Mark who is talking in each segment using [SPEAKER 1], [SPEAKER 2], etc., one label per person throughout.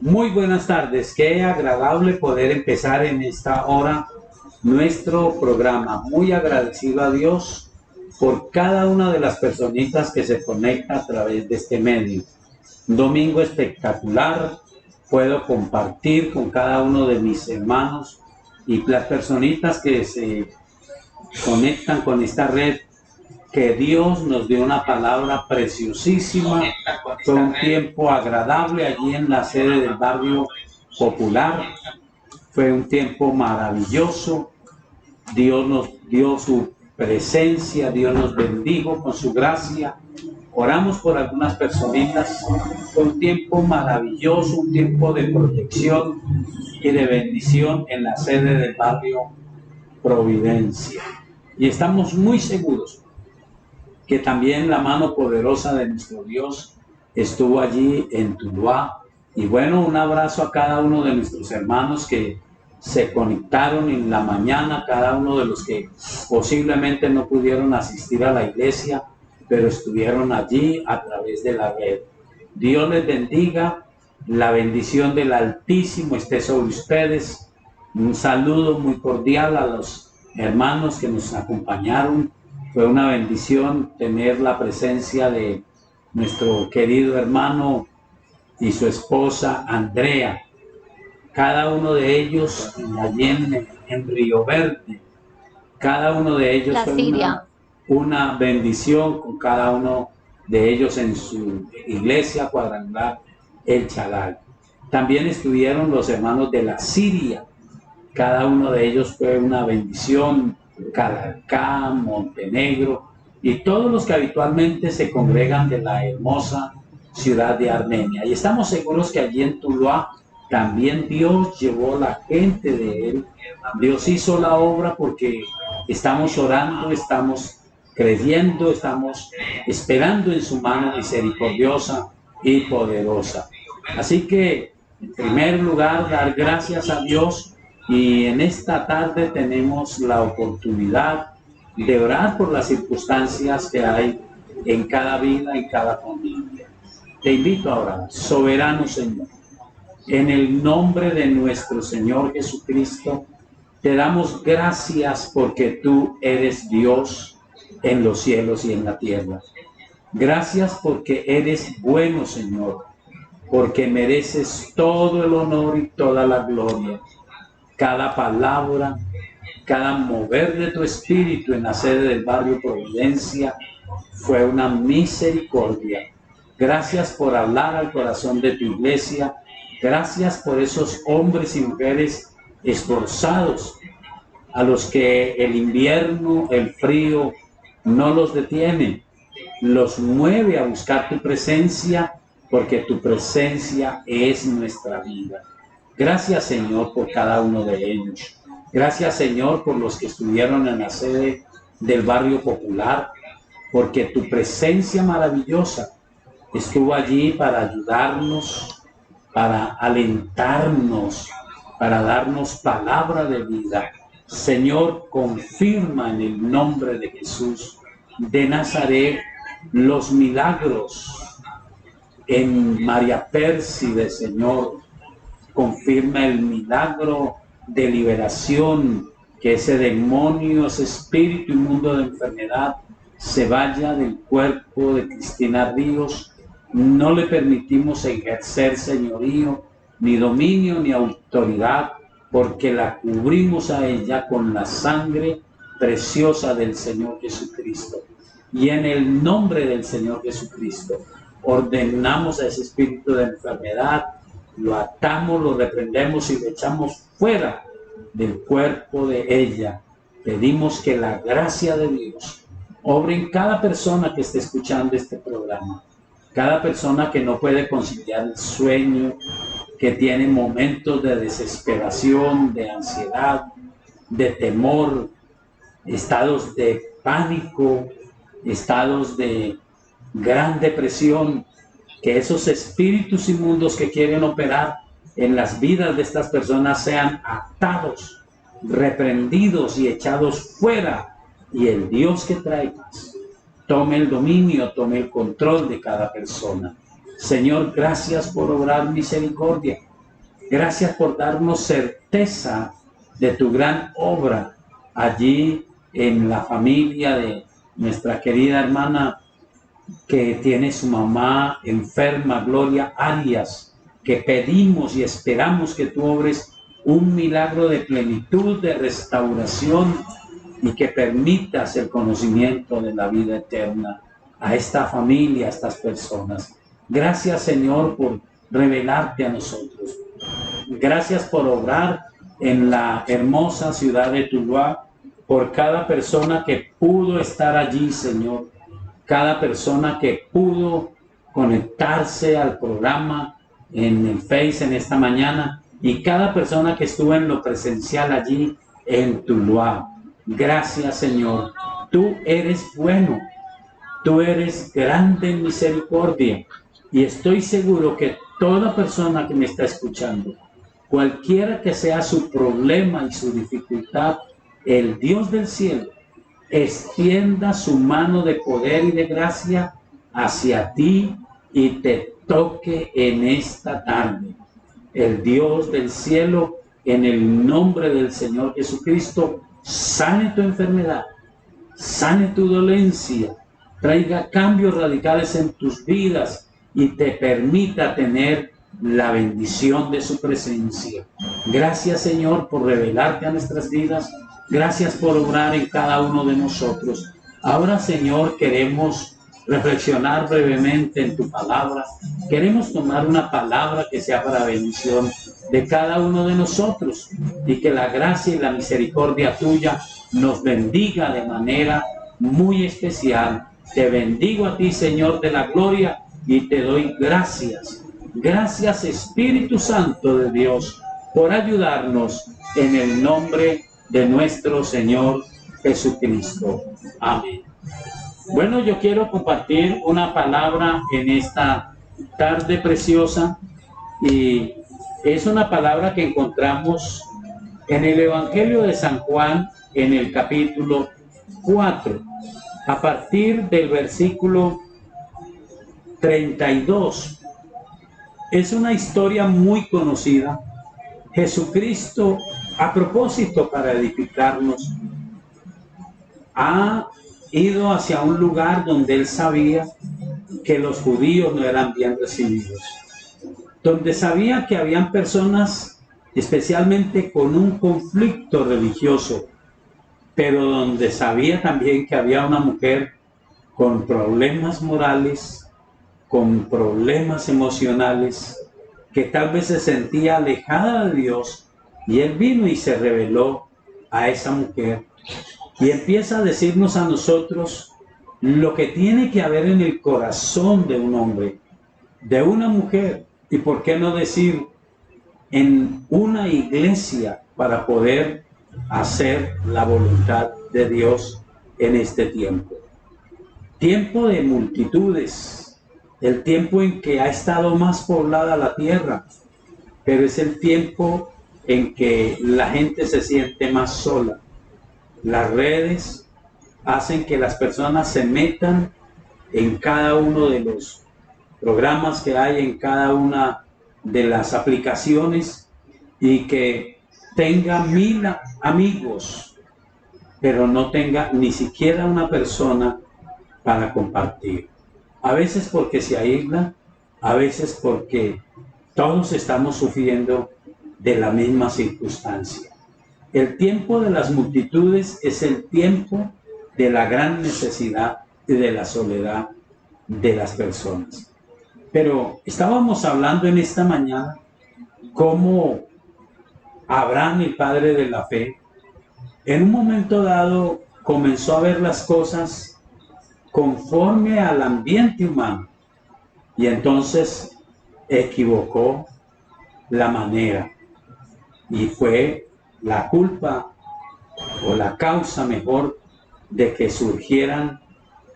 [SPEAKER 1] Muy buenas tardes, qué agradable poder empezar en esta hora nuestro programa. Muy agradecido a Dios por cada una de las personitas que se conecta a través de este medio. Un domingo espectacular, puedo compartir con cada uno de mis hermanos y las personitas que se conectan con esta red, que Dios nos dio una palabra preciosísima. Fue un tiempo agradable allí en la sede del barrio popular. Fue un tiempo maravilloso. Dios nos dio su presencia, Dios nos bendijo con su gracia. Oramos por algunas personitas. Fue un tiempo maravilloso, un tiempo de protección y de bendición en la sede del barrio Providencia. Y estamos muy seguros que también la mano poderosa de nuestro Dios estuvo allí en Tuluá. Y bueno, un abrazo a cada uno de nuestros hermanos que se conectaron en la mañana, cada uno de los que posiblemente no pudieron asistir a la iglesia, pero estuvieron allí a través de la red. Dios les bendiga, la bendición del Altísimo esté sobre ustedes. Un saludo muy cordial a los hermanos que nos acompañaron. Fue una bendición tener la presencia de nuestro querido hermano y su esposa Andrea. Cada uno de ellos allí en Río Verde, cada uno de ellos fue una bendición con cada uno de ellos en su iglesia cuadrangular El Chagal. También estuvieron los hermanos de la Siria, cada uno de ellos fue una bendición. Calarcá, Montenegro y todos los que habitualmente se congregan de la hermosa ciudad de Armenia. Y estamos seguros que allí en Tuluá también Dios llevó la gente de él. Dios hizo la obra porque estamos orando, estamos creyendo, estamos esperando en su mano misericordiosa y poderosa. Así que, en primer lugar, dar gracias a Dios. Y en esta tarde tenemos la oportunidad de orar por las circunstancias que hay en cada vida, en cada familia. Te invito a orar. Soberano Señor, en el nombre de nuestro Señor Jesucristo, te damos gracias porque tú eres Dios en los cielos y en la tierra. Gracias porque eres bueno, Señor, porque mereces todo el honor y toda la gloria. Cada palabra, cada mover de tu espíritu en la sede del barrio Providencia fue una misericordia. Gracias por hablar al corazón de tu iglesia. Gracias por esos hombres y mujeres esforzados a los que el invierno, el frío no los detiene. Los mueve a buscar tu presencia porque tu presencia es nuestra vida. Gracias, Señor, por cada uno de ellos. Gracias, Señor, por los que estuvieron en la sede del barrio popular, porque tu presencia maravillosa estuvo allí para ayudarnos, para alentarnos, para darnos palabra de vida. Señor, confirma en el nombre de Jesús de Nazaret los milagros en María Pérside, Señor. Confirma el milagro de liberación, que ese demonio, ese espíritu inmundo de enfermedad se vaya del cuerpo de Cristina Ríos. No le permitimos ejercer señorío, ni dominio, ni autoridad, porque la cubrimos a ella con la sangre preciosa del Señor Jesucristo. Y en el nombre del Señor Jesucristo ordenamos a ese espíritu de enfermedad, lo atamos, lo reprendemos y lo echamos fuera del cuerpo de ella. Pedimos que la gracia de Dios obre en cada persona que esté escuchando este programa, cada persona que no puede conciliar el sueño, que tiene momentos de desesperación, de ansiedad, de temor, estados de pánico, estados de gran depresión. Que esos espíritus inmundos que quieren operar en las vidas de estas personas sean atados, reprendidos y echados fuera, y el Dios que trae paz tome el dominio, tome el control de cada persona. Señor, gracias por obrar misericordia. Gracias por darnos certeza de tu gran obra allí en la familia de nuestra querida hermana que tiene su mamá enferma, Gloria Arias, que pedimos y esperamos que tú obres un milagro de plenitud, de restauración y que permitas el conocimiento de la vida eterna a esta familia, a estas personas. Gracias, Señor, por revelarte a nosotros. Gracias por obrar en la hermosa ciudad de Tuluá, por cada persona que pudo estar allí, Señor, cada persona que pudo conectarse al programa en el Face en esta mañana y cada persona que estuvo en lo presencial allí en Tuluá. Gracias, Señor. Tú eres bueno, tú eres grande en misericordia y estoy seguro que toda persona que me está escuchando, cualquiera que sea su problema y su dificultad, el Dios del cielo extienda su mano de poder y de gracia hacia ti y te toque en esta tarde. El Dios del cielo, en el nombre del Señor Jesucristo, sane tu enfermedad, sane tu dolencia, traiga cambios radicales en tus vidas y te permita tener la bendición de su presencia. Gracias, Señor, por revelarte a nuestras vidas. Gracias por obrar en cada uno de nosotros. Ahora, Señor, queremos reflexionar brevemente en tu palabra. Queremos tomar una palabra que sea para bendición de cada uno de nosotros y que la gracia y la misericordia tuya nos bendiga de manera muy especial. Te bendigo a ti, Señor de la gloria, y te doy gracias. Gracias, Espíritu Santo de Dios, por ayudarnos en el nombre de nuestro Señor Jesucristo. Amén. Bueno, yo quiero compartir una palabra en esta tarde preciosa y es una palabra que encontramos en el Evangelio de San Juan en el capítulo 4, a partir del versículo 32. Es una historia muy conocida. Jesucristo, a propósito para edificarnos, ha ido hacia un lugar donde él sabía que los judíos no eran bien recibidos, donde sabía que habían personas especialmente con un conflicto religioso, pero donde sabía también que había una mujer con problemas morales, con problemas emocionales, que tal vez se sentía alejada de Dios, y él vino y se reveló a esa mujer y empieza a decirnos a nosotros lo que tiene que haber en el corazón de un hombre, de una mujer, y por qué no decir en una iglesia, para poder hacer la voluntad de Dios en este tiempo. Tiempo de multitudes, el tiempo en que ha estado más poblada la tierra, pero es el tiempo en que la gente se siente más sola. Las redes hacen que las personas se metan en cada uno de los programas que hay, en cada una de las aplicaciones, y que tenga 1000 amigos, pero no tenga ni siquiera una persona para compartir. A veces porque se aísla, a veces porque todos estamos sufriendo de la misma circunstancia. El tiempo de las multitudes es el tiempo de la gran necesidad y de la soledad de las personas. Pero estábamos hablando en esta mañana cómo Abraham, el padre de la fe, en un momento dado comenzó a ver las cosas conforme al ambiente humano y entonces equivocó la manera y fue la culpa o la causa mejor de que surgieran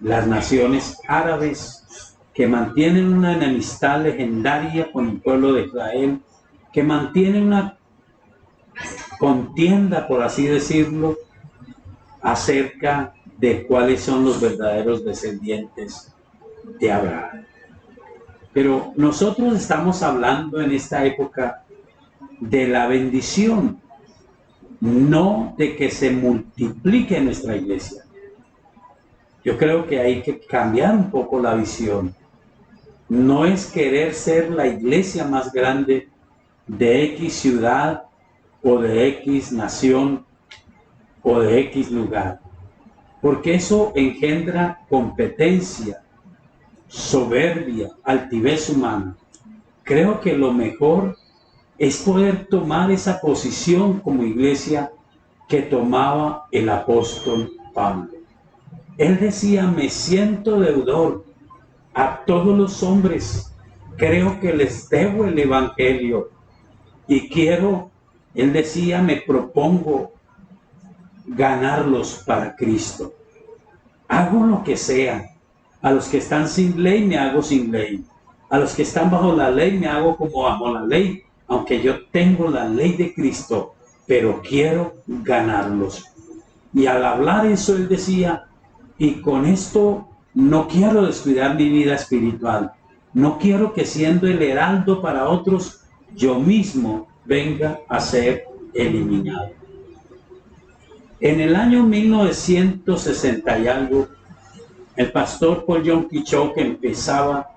[SPEAKER 1] las naciones árabes que mantienen una enemistad legendaria con el pueblo de Israel, que mantienen una contienda, por así decirlo, acerca de cuáles son los verdaderos descendientes de Abraham. Pero nosotros estamos hablando en esta época de la bendición, no de que se multiplique nuestra iglesia. Yo creo que hay que cambiar un poco la visión. No es querer ser la iglesia más grande de X ciudad o de X nación o de X lugar, porque eso engendra competencia, soberbia, altivez humana. Creo que lo mejor es poder tomar esa posición como iglesia que tomaba el apóstol Pablo. Él decía: me siento deudor a todos los hombres, creo que les debo el evangelio y quiero, él decía, me propongo ganarlos para Cristo. Hago lo que sea. A los que están sin ley me hago sin ley. A los que están bajo la ley me hago como bajo la ley, aunque yo tengo la ley de Cristo, pero quiero ganarlos. Y al hablar eso él decía: y con esto no quiero descuidar mi vida espiritual. No quiero que siendo el heraldo para otros, yo mismo venga a ser eliminado. En el año 1960 y algo, el pastor Paul Yong-Ki-Cho, que empezaba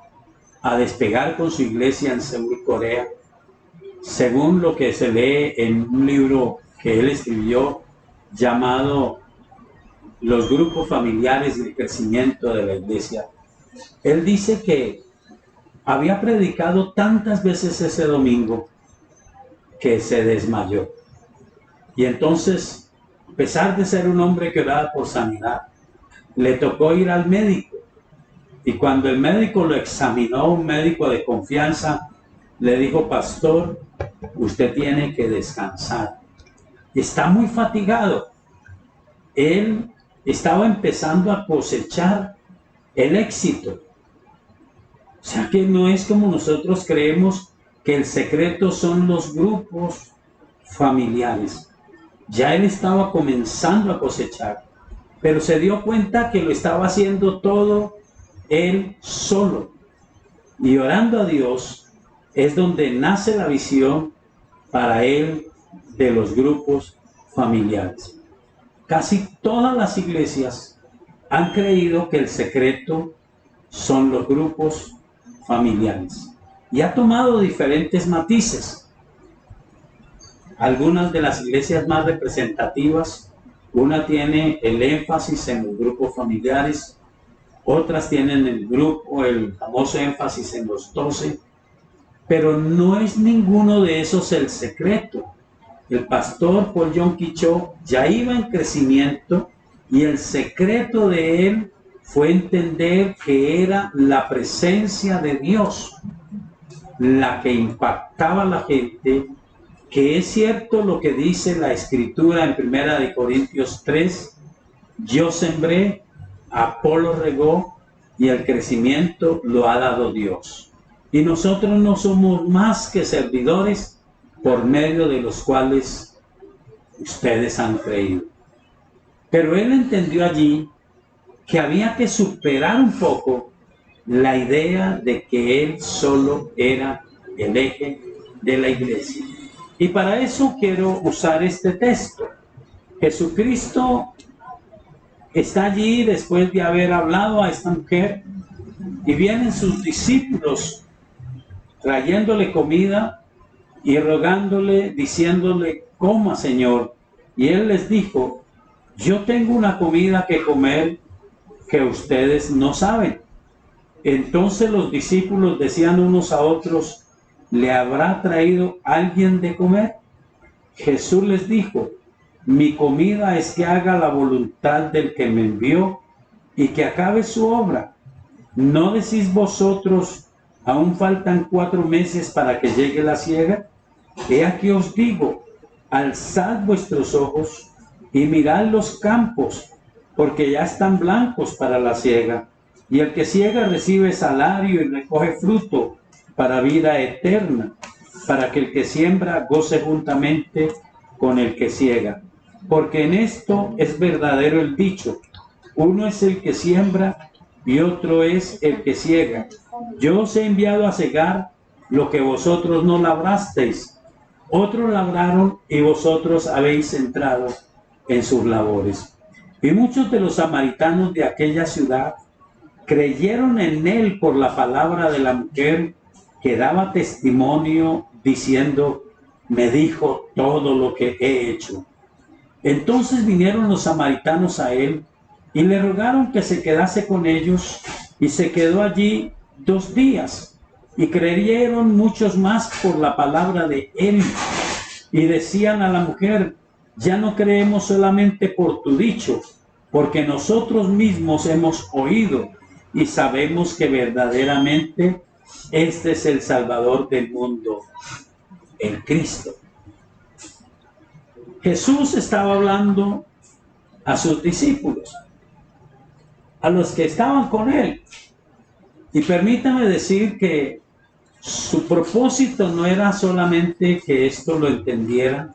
[SPEAKER 1] a despegar con su iglesia en Seúl, Corea, según lo que se lee en un libro que él escribió llamado Los grupos familiares y el crecimiento de la iglesia, él dice que había predicado tantas veces ese domingo que se desmayó. Y entonces, a pesar de ser un hombre que oraba por sanidad, le tocó ir al médico. Y cuando el médico lo examinó, un médico de confianza, le dijo: pastor, usted tiene que descansar. Está muy fatigado. Él estaba empezando a cosechar el éxito. O sea que no es como nosotros creemos, que el secreto son los grupos familiares. Ya él estaba comenzando a cosechar, pero se dio cuenta que lo estaba haciendo todo él solo. Y orando a Dios es donde nace la visión para él de los grupos familiares. Casi todas las iglesias han creído que el secreto son los grupos familiares y ha tomado diferentes matices. Algunas de las iglesias más representativas, una tiene el énfasis en los grupos familiares, otras tienen el famoso énfasis en los 12, pero no es ninguno de esos el secreto. El pastor Paul Yong-Ki-Cho ya iba en crecimiento y el secreto de él fue entender que era la presencia de Dios la que impactaba a la gente, que es cierto lo que dice la escritura en 1 Corintios 3, yo sembré, Apolo regó y el crecimiento lo ha dado Dios. Y nosotros no somos más que servidores por medio de los cuales ustedes han creído. Pero él entendió allí que había que superar un poco la idea de que él solo era el eje de la iglesia. Y para eso quiero usar este texto. Jesucristo está allí después de haber hablado a esta mujer y vienen sus discípulos trayéndole comida y rogándole, diciéndole: coma, Señor. Y él les dijo: yo tengo una comida que comer que ustedes no saben. Entonces los discípulos decían unos a otros: ¿le habrá traído alguien de comer? Jesús les dijo: mi comida es que haga la voluntad del que me envió y que acabe su obra. ¿No decís vosotros: aún faltan 4 meses para que llegue la siega? He aquí os digo: alzad vuestros ojos y mirad los campos, porque ya están blancos para la siega. Y el que siega recibe salario y recoge fruto para vida eterna, para que el que siembra goce juntamente con el que siega. Porque en esto es verdadero el dicho: uno es el que siembra y otro es el que siega. Yo os he enviado a segar lo que vosotros no labrasteis. otros labraron y vosotros habéis entrado en sus labores. Y muchos de los samaritanos de aquella ciudad creyeron en él por la palabra de la mujer que daba testimonio diciendo, me dijo todo lo que he hecho. Entonces vinieron los samaritanos a él y le rogaron que se quedase con ellos, y se quedó allí 2 días. Y creyeron muchos más por la palabra de él, y decían a la mujer, ya no creemos solamente por tu dicho, porque nosotros mismos hemos oído y sabemos que verdaderamente este es el Salvador del mundo, el Cristo. Jesús estaba hablando a sus discípulos, a los que estaban con él. Y permítame decir que su propósito no era solamente que esto lo entendieran,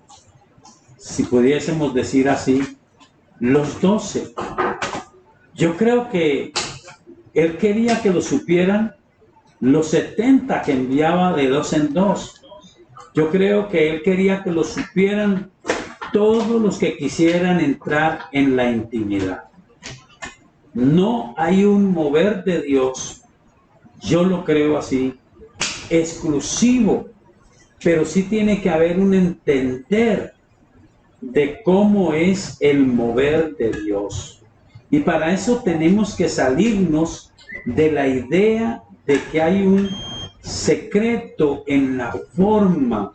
[SPEAKER 1] si pudiésemos decir así, los 12. Yo creo que él quería que lo supieran los 70 que enviaba de 2 en 2. Yo creo que él quería que lo supieran todos los que quisieran entrar en la intimidad. No hay un mover de Dios, yo lo creo así, exclusivo, pero sí tiene que haber un entender de cómo es el mover de Dios. Y para eso tenemos que salirnos de la idea de que hay un secreto en la forma.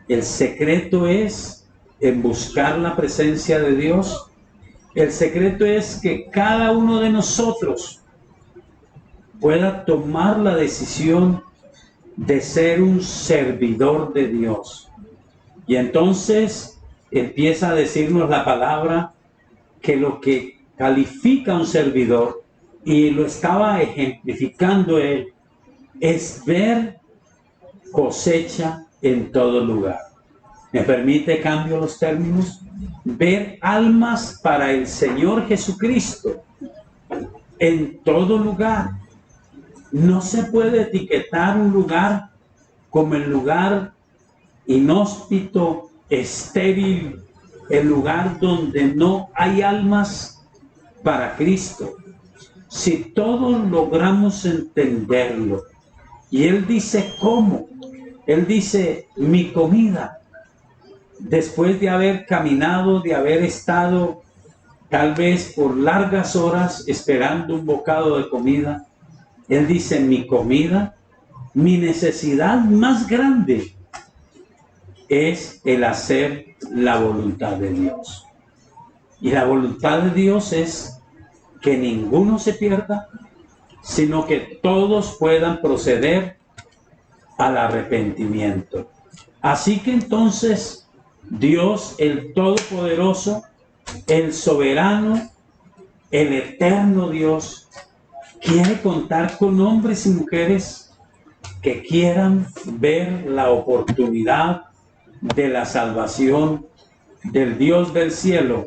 [SPEAKER 1] El secreto es en buscar la presencia de Dios. El secreto es que cada uno de nosotros pueda tomar la decisión de ser un servidor de Dios. Y entonces empieza a decirnos la palabra que lo que califica a un servidor, y lo estaba ejemplificando él, es ver cosecha en todo lugar. ¿Me permite cambio los términos? Ver almas para el Señor Jesucristo en todo lugar. No se puede etiquetar un lugar como el lugar inhóspito, estéril, el lugar donde no hay almas para Cristo. Si todos logramos entenderlo, y él dice cómo, él dice mi comida, después de haber caminado, de haber estado tal vez por largas horas esperando un bocado de comida, él dice mi comida, mi necesidad más grande es el hacer la voluntad de Dios. Y la voluntad de Dios es que ninguno se pierda, sino que todos puedan proceder al arrepentimiento. Así que entonces Dios, el Todopoderoso, el Soberano, el Eterno Dios, quiere contar con hombres y mujeres que quieran ver la oportunidad de la salvación del Dios del cielo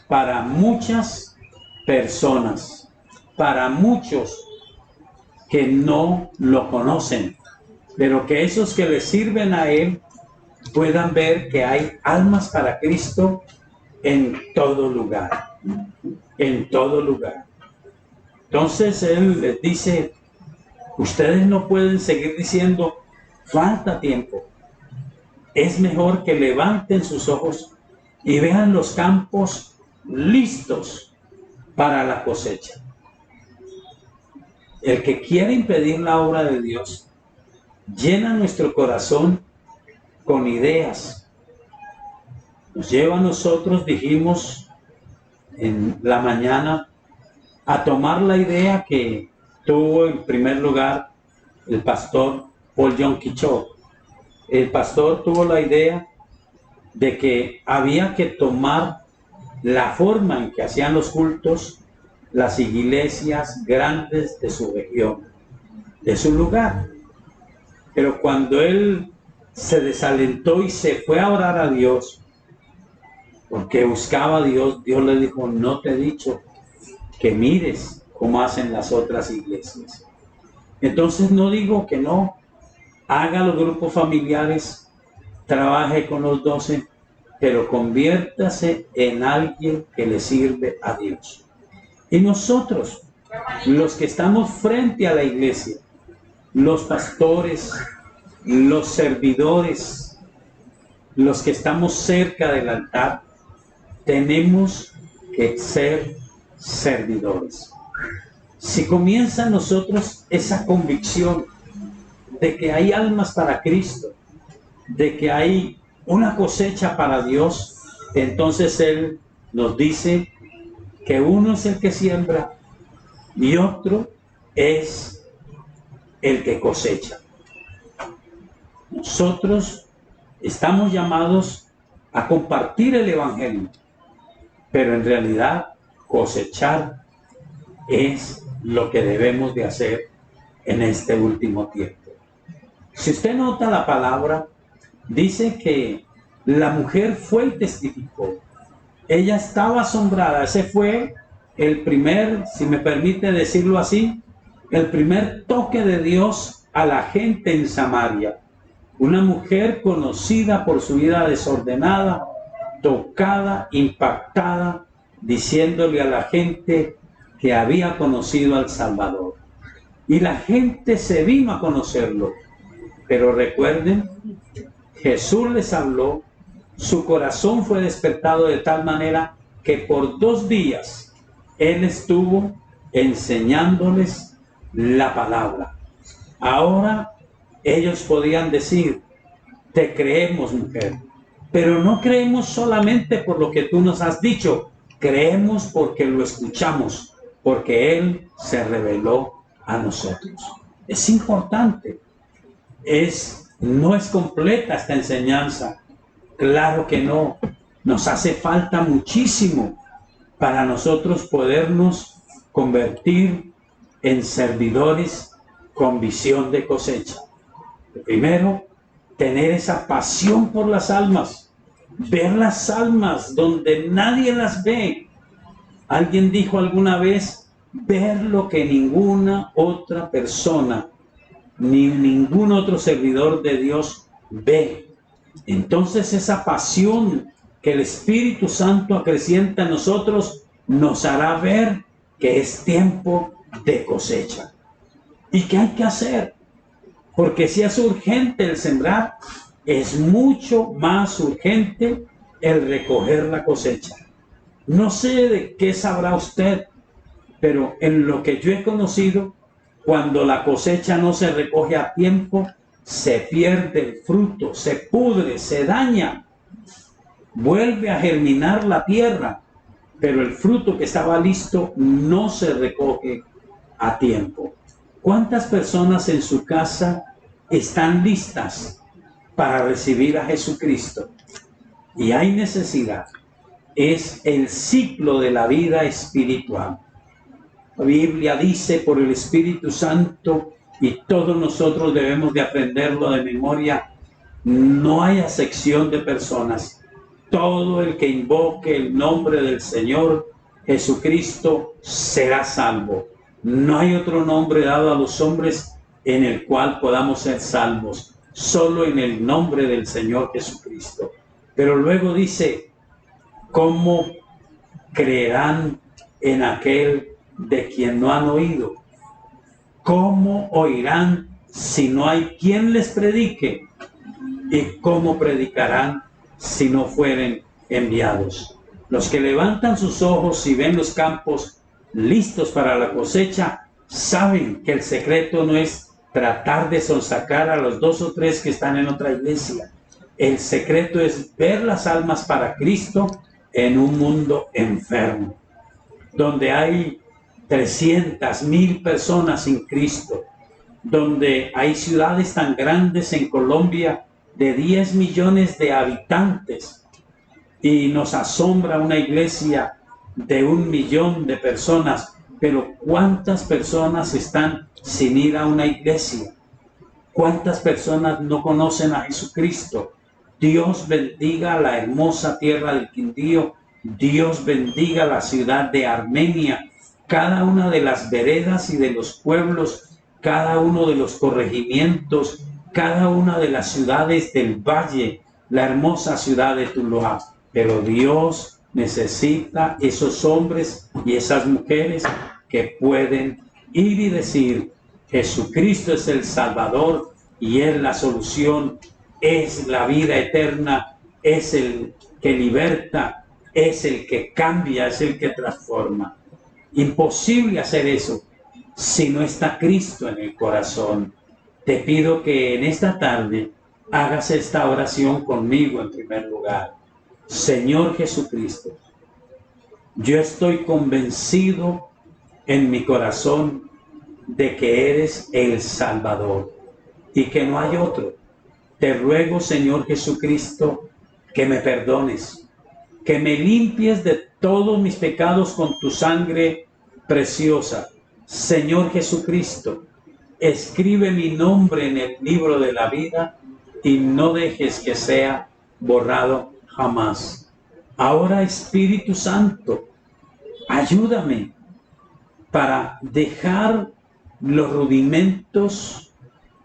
[SPEAKER 1] para muchas personas, para muchos que no lo conocen, pero que esos que le sirven a Él puedan ver que hay almas para Cristo en todo lugar, en todo lugar. Entonces Él les dice, ustedes no pueden seguir diciendo, falta tiempo. Es mejor que levanten sus ojos y vean los campos listos para la cosecha. El que quiere impedir la obra de Dios llena nuestro corazón con ideas. Nos lleva a nosotros, dijimos en la mañana, a tomar la idea que tuvo en primer lugar el pastor Paul John Quichot. El pastor tuvo la idea de que había que tomar la forma en que hacían los cultos las iglesias grandes de su región, de su lugar. Pero cuando él se desalentó y se fue a orar a Dios, porque buscaba a Dios, Dios le dijo, no te he dicho que mires cómo hacen las otras iglesias. Entonces no digo que no haga los grupos familiares, trabaje con los 12, pero conviértase en alguien que le sirve a Dios. Y nosotros, los que estamos frente a la iglesia, los pastores, los servidores, los que estamos cerca del altar, tenemos que ser servidores. Si comienza en nosotros esa convicción de que hay almas para Cristo, de que hay una cosecha para Dios, entonces Él nos dice que uno es el que siembra y otro es el que cosecha. Nosotros estamos llamados a compartir el Evangelio, pero en realidad cosechar es lo que debemos de hacer en este último tiempo. Si usted nota la palabra, dice que la mujer fue y testificó. Ella estaba asombrada. Ese fue el primer, si me permite decirlo así, el primer toque de Dios a la gente en Samaria. Una mujer conocida por su vida desordenada, tocada, impactada, diciéndole a la gente que había conocido al Salvador. Y la gente se vino a conocerlo. Pero recuerden, Jesús les habló, su corazón fue despertado de tal manera que por 2 días Él estuvo enseñándoles la palabra. Ahora ellos podían decir, te creemos, mujer, pero no creemos solamente por lo que tú nos has dicho, creemos porque lo escuchamos, porque Él se reveló a nosotros. Es importante. No es completa esta enseñanza. Claro que no. Nos hace falta muchísimo para nosotros podernos convertir en servidores con visión de cosecha. Primero, tener esa pasión por las almas, ver las almas donde nadie las ve. Alguien dijo alguna vez, ver lo que ninguna otra persona ni ningún otro servidor de Dios ve. Entonces esa pasión que el Espíritu Santo acrecienta en nosotros nos hará ver que es tiempo de cosecha. ¿Y qué hay que hacer? Porque si es urgente el sembrar, es mucho más urgente el recoger la cosecha. No sé de qué sabrá usted, pero en lo que yo he conocido, cuando la cosecha no se recoge a tiempo, se pierde el fruto, se pudre, se daña, vuelve a germinar la tierra, pero el fruto que estaba listo no se recoge a tiempo. ¿Cuántas personas en su casa están listas para recibir a Jesucristo? Y hay necesidad. Es el ciclo de la vida espiritual. La Biblia dice por el Espíritu Santo, y todos nosotros debemos de aprenderlo de memoria, no hay acepción de personas. Todo el que invoque el nombre del Señor Jesucristo será salvo. No hay otro nombre dado a los hombres en el cual podamos ser salvos, solo en el nombre del Señor Jesucristo. Pero luego dice, ¿cómo creerán en aquel de quien no han oído? ¿Cómo oirán si no hay quien les predique? ¿Y cómo predicarán si no fueren enviados? Los que levantan sus ojos y ven los campos listos para la cosecha, saben que el secreto no es tratar de sonsacar a los 2 o 3 que están en otra iglesia. El secreto es ver las almas para Cristo en un mundo enfermo, donde hay 300,000 personas sin Cristo, donde hay ciudades tan grandes en Colombia de 10 millones de habitantes y nos asombra una iglesia de 1 millón de personas, pero ¿cuántas personas están sin ir a una iglesia? ¿Cuántas personas no conocen a Jesucristo? Dios bendiga la hermosa tierra del Quindío, Dios bendiga la ciudad de Armenia, cada una de las veredas y de los pueblos, cada uno de los corregimientos, cada una de las ciudades del valle, la hermosa ciudad de Tuluá. Pero Dios necesita esos hombres y esas mujeres que pueden ir y decir: Jesucristo es el Salvador y es la solución, es la vida eterna, es el que liberta, es el que cambia, es el que transforma. Imposible hacer eso si no está Cristo en el corazón. Te pido que en esta tarde hagas esta oración conmigo en primer lugar. Señor Jesucristo, yo estoy convencido en mi corazón de que eres el Salvador y que no hay otro. Te ruego, Señor Jesucristo, que me perdones, que me limpies de todos mis pecados con tu sangre preciosa. Señor Jesucristo, escribe mi nombre en el libro de la vida y no dejes que sea borrado jamás. Ahora, Espíritu Santo, ayúdame para dejar los rudimentos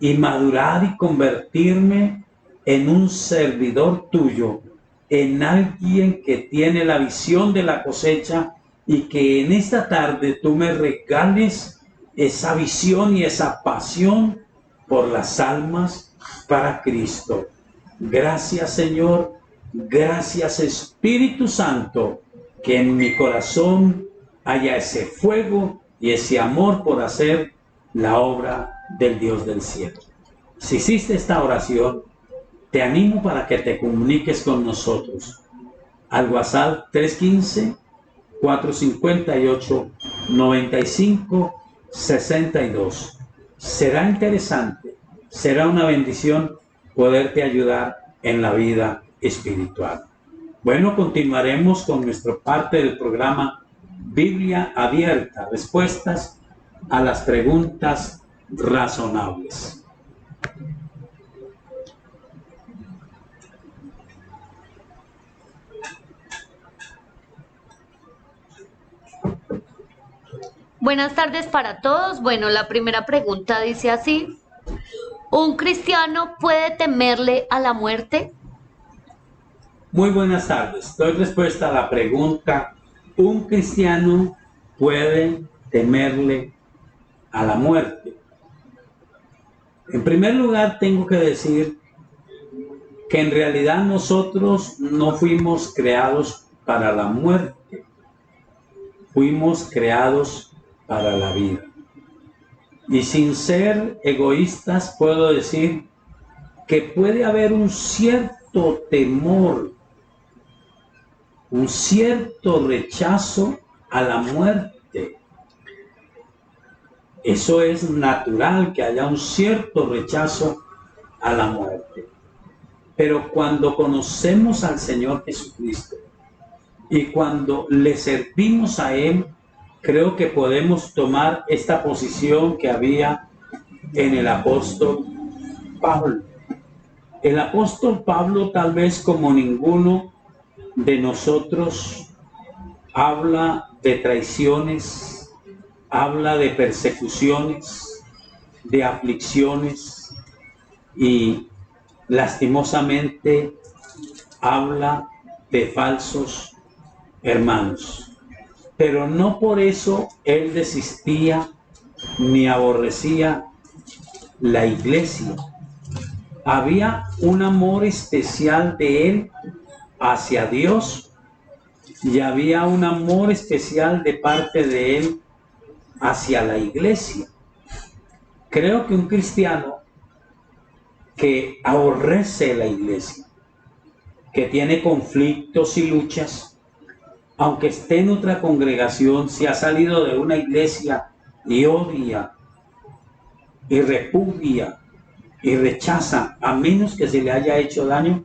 [SPEAKER 1] y madurar y convertirme en un servidor tuyo, en alguien que tiene la visión de la cosecha, y que en esta tarde tú me regales esa visión y esa pasión por las almas para Cristo. Gracias, Señor. Gracias, Espíritu Santo, que en mi corazón haya ese fuego y ese amor por hacer la obra del Dios del cielo. Si hiciste esta oración, te animo para que te comuniques con nosotros al WhatsApp 315-458-9562. Será interesante, será una bendición poderte ayudar en la vida espiritual. Bueno, continuaremos con nuestra parte del programa Biblia Abierta, respuestas a las preguntas razonables.
[SPEAKER 2] Buenas tardes para todos. Bueno, la primera pregunta dice así: ¿un cristiano puede temerle a la muerte?
[SPEAKER 1] Muy buenas tardes. Doy respuesta a la pregunta: ¿un cristiano puede temerle a la muerte? En primer lugar, tengo que decir que en realidad nosotros no fuimos creados para la muerte, fuimos creados para la vida. Y sin ser egoístas, puedo decir que puede haber un cierto temor, un cierto rechazo a la muerte. Eso es natural, que haya un cierto rechazo a la muerte. Pero cuando conocemos al Señor Jesucristo y cuando le servimos a Él, creo que podemos tomar esta posición que había en el apóstol Pablo. El apóstol Pablo, tal vez como ninguno de nosotros, habla de traiciones, habla de persecuciones, de aflicciones y lastimosamente habla de falsos hermanos. Pero no por eso él desistía ni aborrecía la iglesia. Había un amor especial de él hacia Dios y había un amor especial de parte de él hacia la iglesia. Creo que un cristiano que aborrece la iglesia, que tiene conflictos y luchas, aunque esté en otra congregación, si ha salido de una iglesia y odia y repudia y rechaza, a menos que se le haya hecho daño,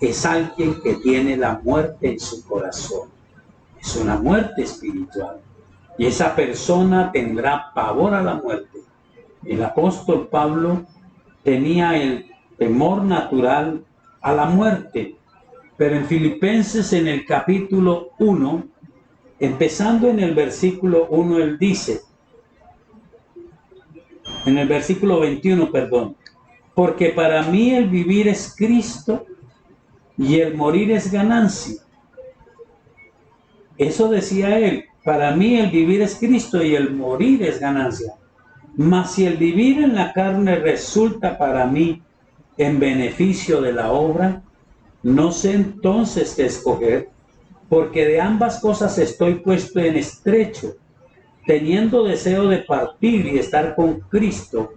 [SPEAKER 1] es alguien que tiene la muerte en su corazón. Es una muerte espiritual. Y esa persona tendrá pavor a la muerte. El apóstol Pablo tenía el temor natural a la muerte. Pero en Filipenses, en el capítulo 1, empezando en el versículo 1, él dice, en el versículo 21, perdón, porque para mí el vivir es Cristo y el morir es ganancia. Eso decía él, para mí el vivir es Cristo y el morir es ganancia. Mas si el vivir en la carne resulta para mí en beneficio de la obra, no sé entonces qué escoger, porque de ambas cosas estoy puesto en estrecho, teniendo deseo de partir y estar con Cristo,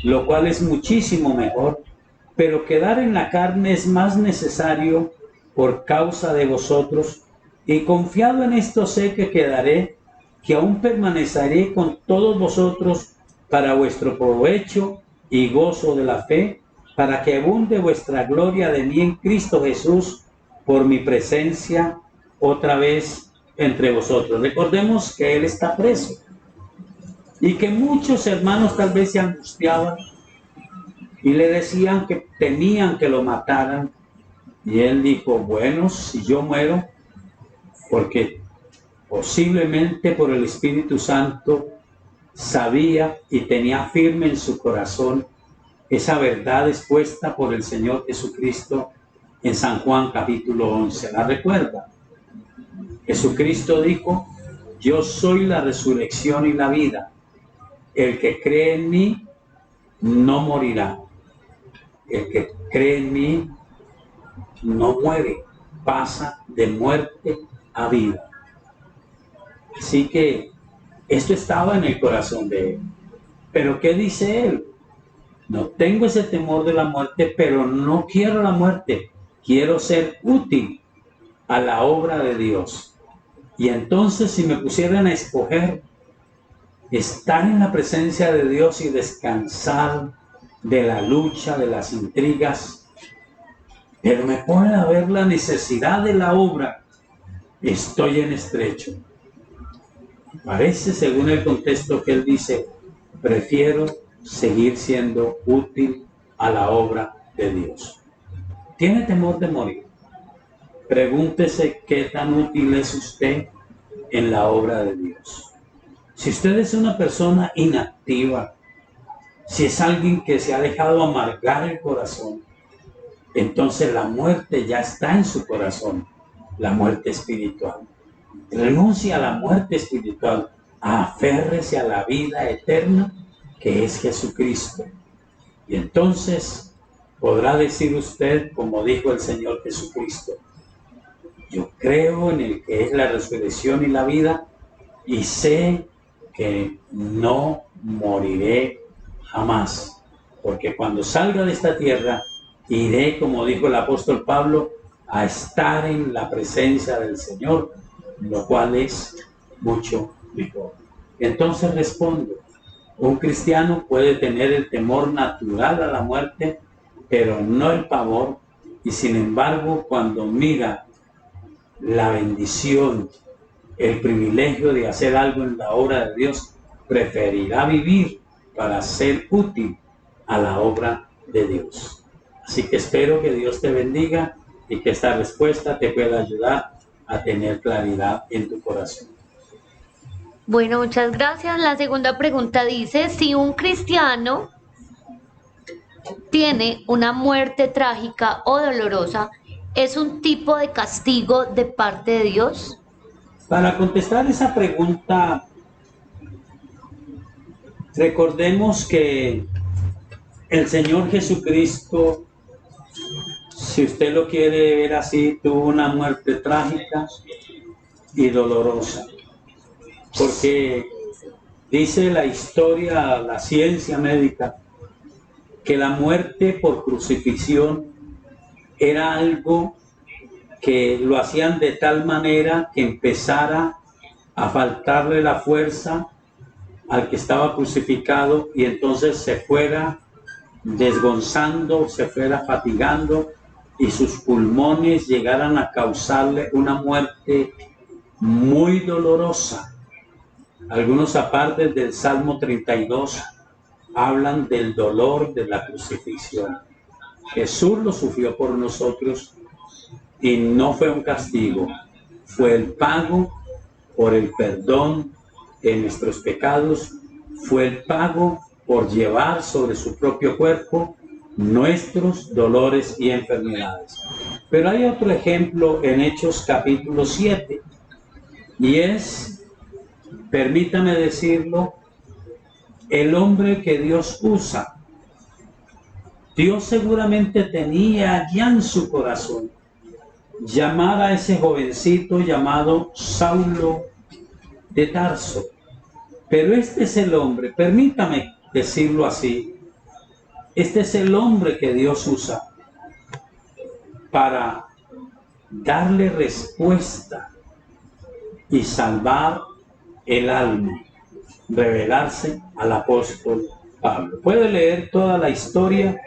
[SPEAKER 1] lo cual es muchísimo mejor, pero quedar en la carne es más necesario por causa de vosotros, y confiado en esto sé que quedaré, que aún permaneceré con todos vosotros para vuestro provecho y gozo de la fe, para que abunde vuestra gloria de mí en Cristo Jesús por mi presencia otra vez entre vosotros. Recordemos que Él está preso y que muchos hermanos tal vez se angustiaban y le decían que temían que lo mataran. Y Él dijo, bueno, si yo muero, porque posiblemente por el Espíritu Santo sabía y tenía firme en su corazón esa verdad expuesta por el Señor Jesucristo en San Juan capítulo 11. ¿La recuerda? Jesucristo dijo, yo soy la resurrección y la vida. El que cree en mí no morirá. El que cree en mí no muere, pasa de muerte a vida. Así que esto estaba en el corazón de él. Pero ¿qué dice él? No tengo ese temor de la muerte, pero no quiero la muerte. Quiero ser útil a la obra de Dios. Y entonces, si me pusieran a escoger estar en la presencia de Dios y descansar de la lucha, de las intrigas, pero me ponen a ver la necesidad de la obra, estoy en estrecho. Parece, según el contexto que él dice, prefiero seguir siendo útil a la obra de Dios. ¿Tiene temor de morir? Pregúntese qué tan útil es usted en la obra de Dios. Si usted es una persona inactiva, si es alguien que se ha dejado amargar el corazón, entonces la muerte ya está en su corazón, la muerte espiritual. Renuncia a la muerte espiritual, aférrese a la vida eterna que es Jesucristo. Y entonces podrá decir usted, como dijo el Señor Jesucristo, yo creo en el que es la resurrección y la vida y sé que no moriré jamás, porque cuando salga de esta tierra iré, como dijo el apóstol Pablo, a estar en la presencia del Señor, lo cual es mucho mejor. Entonces respondo, un cristiano puede tener el temor natural a la muerte, pero no el pavor, y sin embargo, cuando mira la bendición, el privilegio de hacer algo en la obra de Dios, preferirá vivir para ser útil a la obra de Dios. Así que espero que Dios te bendiga y que esta respuesta te pueda ayudar a tener claridad en tu corazón.
[SPEAKER 2] Bueno, muchas gracias. La segunda pregunta dice, si un cristiano tiene una muerte trágica o dolorosa, ¿es un tipo de castigo de parte de Dios?
[SPEAKER 1] Para contestar esa pregunta, recordemos que el Señor Jesucristo, si usted lo quiere ver así, tuvo una muerte trágica y dolorosa, porque dice la historia, la ciencia médica, que la muerte por crucifixión era algo que lo hacían de tal manera que empezara a faltarle la fuerza al que estaba crucificado y entonces se fuera desgonzando, se fuera fatigando y sus pulmones llegaran a causarle una muerte muy dolorosa. Algunos apartes del Salmo 32 hablan del dolor de la crucifixión. Jesús lo sufrió por nosotros y no fue un castigo, fue el pago por el perdón de nuestros pecados, fue el pago por llevar sobre su propio cuerpo nuestros dolores y enfermedades. Pero hay otro ejemplo en Hechos capítulo 7, y es, permítame decirlo, el hombre que Dios usa. Dios seguramente tenía ya en su corazón llamar a ese jovencito llamado Saulo de Tarso. Pero este es el hombre, permítame decirlo así, este es el hombre que Dios usa para darle respuesta y salvar el alma, revelarse al apóstol Pablo. Puede leer toda la historia,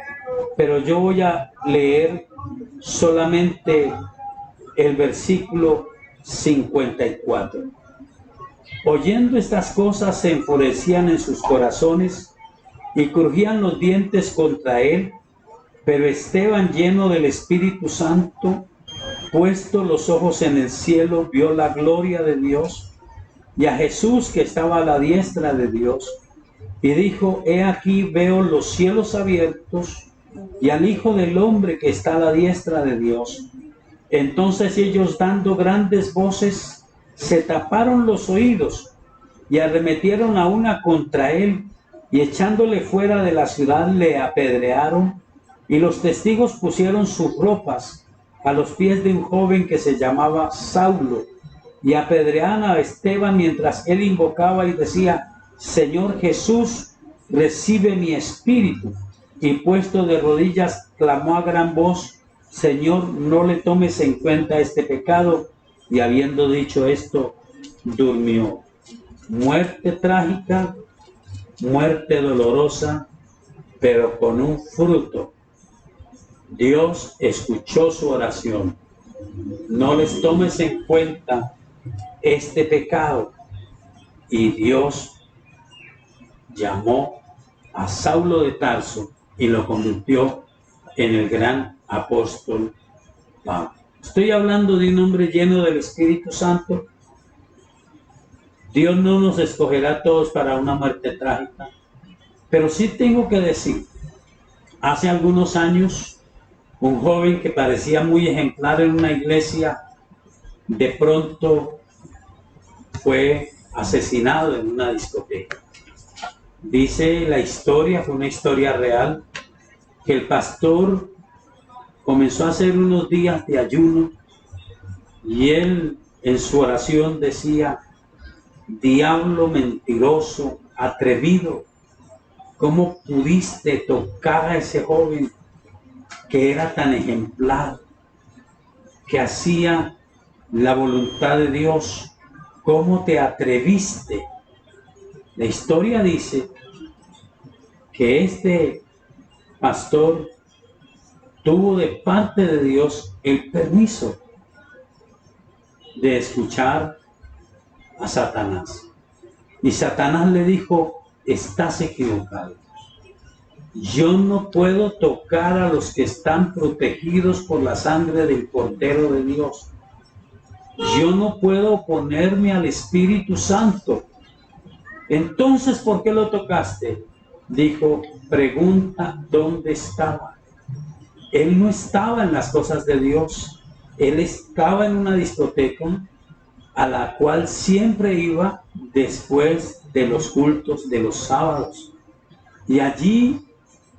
[SPEAKER 1] pero yo voy a leer solamente el versículo 54. Oyendo estas cosas se enfurecían en sus corazones y crujían los dientes contra él, pero Esteban, lleno del Espíritu Santo, puesto los ojos en el cielo, vio la gloria de Dios y a Jesús que estaba a la diestra de Dios, y dijo: he aquí veo los cielos abiertos y al Hijo del Hombre que está a la diestra de Dios. Entonces ellos, dando grandes voces, se taparon los oídos y arremetieron a una contra él, y echándole fuera de la ciudad le apedrearon, y los testigos pusieron sus ropas a los pies de un joven que se llamaba Saulo, y apedreaban a Esteban mientras él invocaba y decía: Señor Jesús, recibe mi espíritu. Y puesto de rodillas clamó a gran voz: Señor, no le tomes en cuenta este pecado. Y habiendo dicho esto, durmió. Muerte trágica, muerte dolorosa, pero con un fruto. Dios escuchó su oración. No les tomes en cuenta este pecado. Y Dios llamó a Saulo de Tarso y lo convirtió en el gran apóstol Pablo. Estoy hablando de un hombre lleno del Espíritu Santo. Dios no nos escogerá a todos para una muerte trágica, pero sí tengo que decir, hace algunos años, un joven que parecía muy ejemplar en una iglesia, de pronto fue asesinado en una discoteca. Dice la historia, fue una historia real, que el pastor comenzó a hacer unos días de ayuno y él en su oración decía: diablo mentiroso, atrevido, ¿cómo pudiste tocar a ese joven que era tan ejemplar, que hacía la voluntad de Dios? ¿Cómo te atreviste? La historia dice que este pastor tuvo de parte de Dios el permiso de escuchar a Satanás. Y Satanás le dijo: estás equivocado. Yo no puedo tocar a los que están protegidos por la sangre del Cordero de Dios. Yo no puedo oponerme al Espíritu Santo. Entonces, ¿por qué lo tocaste? Dijo: pregunta dónde estaba. Él no estaba en las cosas de Dios. Él estaba en una discoteca a la cual siempre iba después de los cultos de los sábados. Y allí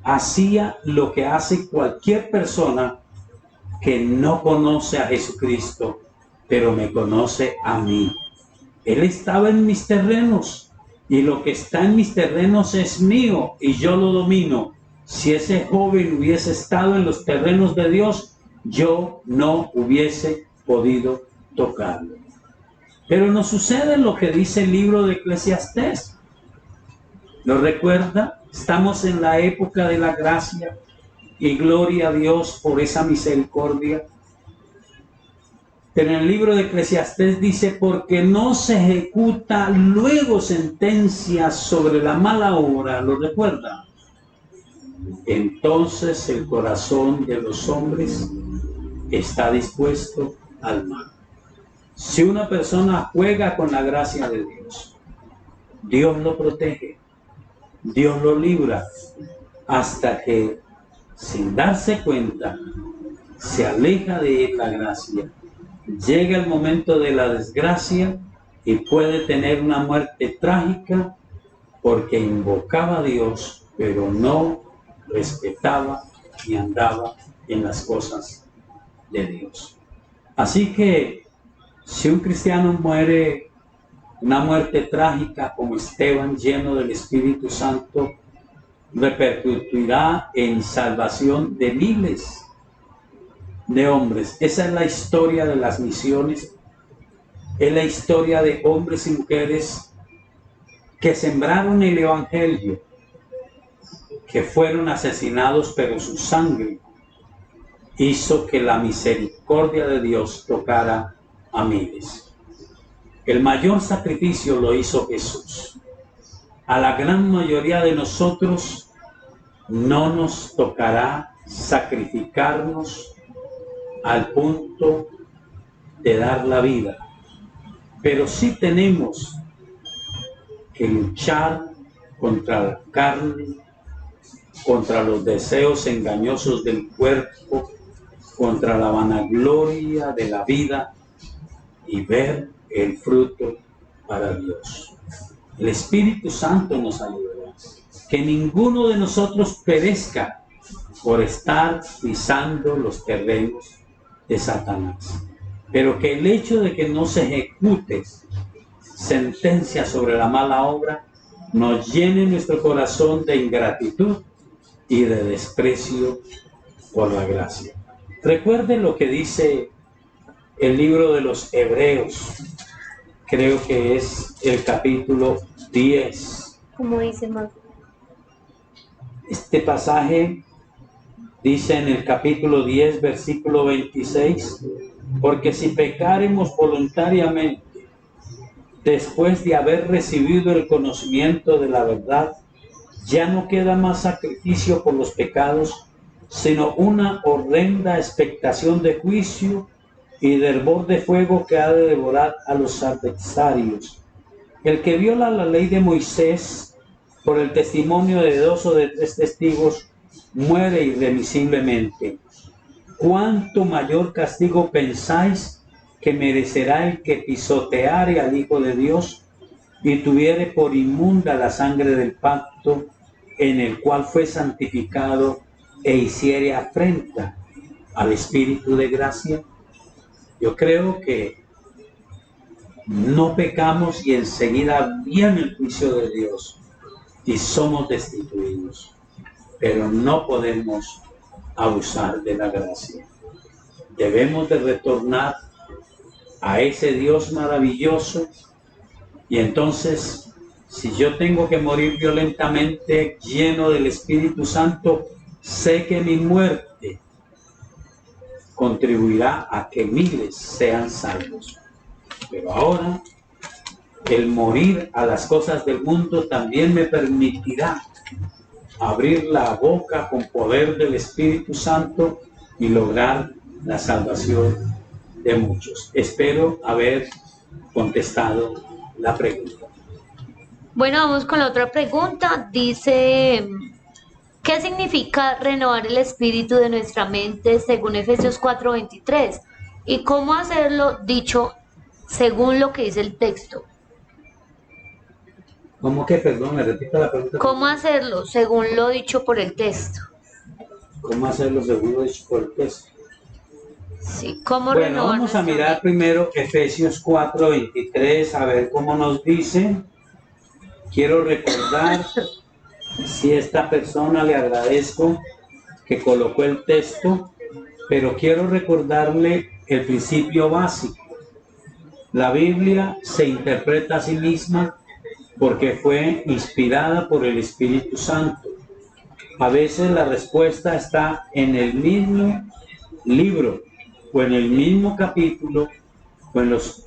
[SPEAKER 1] hacía lo que hace cualquier persona que no conoce a Jesucristo, pero me conoce a mí. Él estaba en mis terrenos, y lo que está en mis terrenos es mío, y yo lo domino. Si ese joven hubiese estado en los terrenos de Dios, yo no hubiese podido tocarlo. Pero nos sucede lo que dice el libro de Eclesiastés. ¿Lo recuerda? Estamos en la época de la gracia, y gloria a Dios por esa misericordia. Pero en el libro de Eclesiastés dice: porque no se ejecuta luego sentencia sobre la mala obra. ¿Lo recuerda? Entonces el corazón de los hombres está dispuesto al mal. Si una persona juega con la gracia de Dios, Dios lo protege, Dios lo libra, hasta que, sin darse cuenta, se aleja de la gracia, llega el momento de la desgracia y puede tener una muerte trágica porque invocaba a Dios, pero no respetaba ni andaba en las cosas de Dios. Así que si un cristiano muere una muerte trágica como Esteban, lleno del Espíritu Santo, repercutirá en salvación de miles de hombres. Esa es la historia de las misiones, es la historia de hombres y mujeres que sembraron el Evangelio, que fueron asesinados, pero su sangre hizo que la misericordia de Dios tocara a miles. El mayor sacrificio lo hizo Jesús. A la gran mayoría de nosotros no nos tocará sacrificarnos al punto de dar la vida, pero sí tenemos que luchar contra la carne, contra los deseos engañosos del cuerpo, contra la vanagloria de la vida y ver el fruto para Dios. El Espíritu Santo nos ayudará. Que ninguno de nosotros perezca por estar pisando los terrenos de Satanás. Pero que el hecho de que no se ejecute sentencia sobre la mala obra nos llene nuestro corazón de ingratitud y de desprecio por la gracia. Recuerden lo que dice el libro de los Hebreos, creo que es el capítulo 10.
[SPEAKER 2] ¿Cómo dice más?
[SPEAKER 1] Este pasaje dice en el capítulo 10, versículo 26, porque si pecáremos voluntariamente, después de haber recibido el conocimiento de la verdad, ya no queda más sacrificio por los pecados, sino una horrenda expectación de juicio y de hervor de fuego que ha de devorar a los adversarios. El que viola la ley de Moisés por el testimonio de 2 o de 3 testigos muere irremisiblemente. ¿Cuánto mayor castigo pensáis que merecerá el que pisoteare al Hijo de Dios y tuviere por inmunda la sangre del pacto en el cual fue santificado e hiciere afrenta al Espíritu de gracia? Yo creo que no pecamos y enseguida viene el juicio de Dios y somos destituidos, pero no podemos abusar de la gracia. Debemos de retornar a ese Dios maravilloso y entonces, si yo tengo que morir violentamente lleno del Espíritu Santo, sé que mi muerte contribuirá a que miles sean salvos. Pero ahora, el morir a las cosas del mundo también me permitirá abrir la boca con poder del Espíritu Santo y lograr la salvación de muchos. Espero haber contestado la pregunta.
[SPEAKER 2] Bueno, vamos con la otra pregunta. Dice, ¿qué significa renovar el espíritu de nuestra mente según Efesios 4:23? ¿Y cómo hacerlo dicho según lo que dice el texto?
[SPEAKER 1] ¿Cómo que? Perdón, me repita la pregunta.
[SPEAKER 2] ¿Cómo hacerlo según lo dicho por el texto?
[SPEAKER 1] ¿Cómo hacerlo según lo dicho por el texto?
[SPEAKER 2] Sí, ¿cómo
[SPEAKER 1] Bueno,
[SPEAKER 2] renovar
[SPEAKER 1] vamos a
[SPEAKER 2] nuestra
[SPEAKER 1] mirar
[SPEAKER 2] mente?
[SPEAKER 1] primero Efesios 4:23, a ver cómo nos dice. Quiero recordar, si esta persona le agradezco que colocó el texto, pero quiero recordarle el principio básico. La Biblia se interpreta a sí misma porque fue inspirada por el Espíritu Santo. A veces la respuesta está en el mismo libro o en el mismo capítulo o en los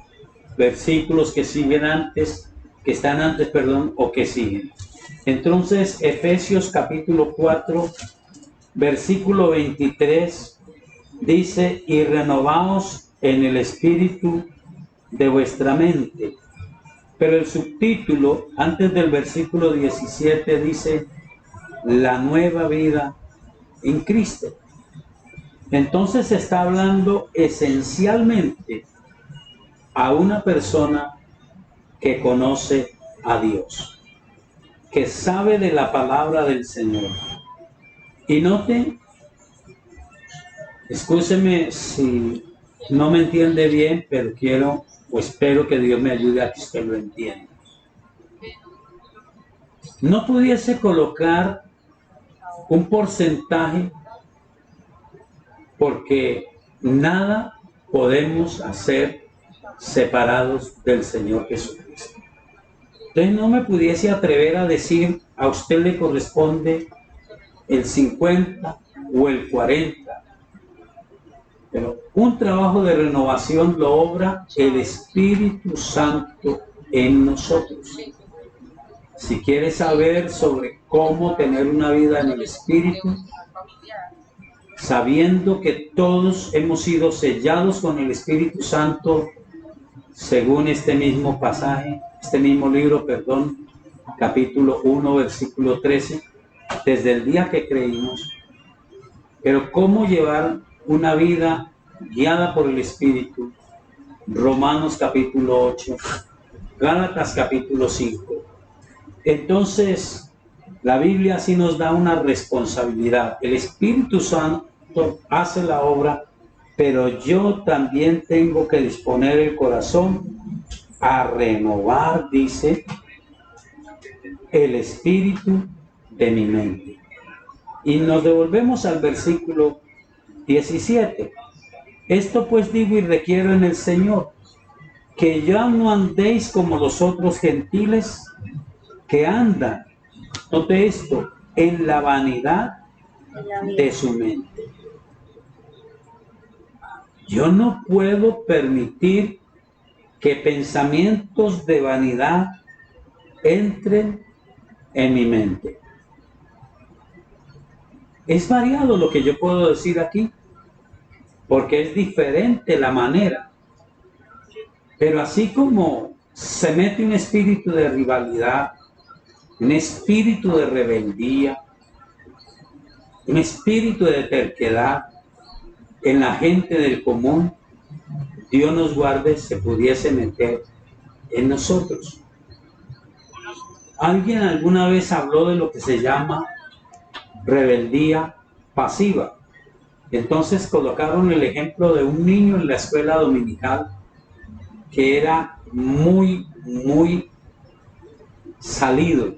[SPEAKER 1] versículos que siguen antes, que están antes, perdón, o que siguen. Entonces, Efesios capítulo 4, versículo 23 dice: y renovaos en el espíritu de vuestra mente. Pero el subtítulo antes del versículo 17 dice: la nueva vida en Cristo. Entonces se está hablando esencialmente a una persona que conoce a Dios, que sabe de la palabra del Señor. Y note, escúcheme si no me entiende bien, pero quiero o espero que Dios me ayude a que usted lo entienda. No pudiese colocar un porcentaje porque nada podemos hacer separados del Señor Jesucristo. Entonces no me pudiese atrever a decir a usted le corresponde el 50 o el 40, pero un trabajo de renovación lo obra el Espíritu Santo en nosotros. Si quieres saber sobre cómo tener una vida en el Espíritu, sabiendo que todos hemos sido sellados con el Espíritu Santo, según este mismo pasaje, este mismo libro, capítulo 1, versículo 13, desde el día que creímos. Pero cómo llevar una vida guiada por el Espíritu, Romanos capítulo 8, Gálatas capítulo 5. Entonces, la Biblia sí nos da una responsabilidad. El Espíritu Santo hace la obra, pero yo también tengo que disponer el corazón a renovar, dice, el espíritu de mi mente. Y nos devolvemos al versículo 17. Esto pues digo y requiero en el Señor, que ya no andéis como los otros gentiles que andan, note esto, en la vanidad de su mente. Yo no puedo permitir que pensamientos de vanidad entren en mi mente. Es variado lo que yo puedo decir aquí, porque es diferente la manera. Pero así como se mete un espíritu de rivalidad, un espíritu de rebeldía, un espíritu de terquedad en la gente del común, Dios nos guarde, se pudiese meter en nosotros. Alguien alguna vez habló de lo que se llama rebeldía pasiva. Entonces colocaron el ejemplo de un niño en la escuela dominical que era muy salido,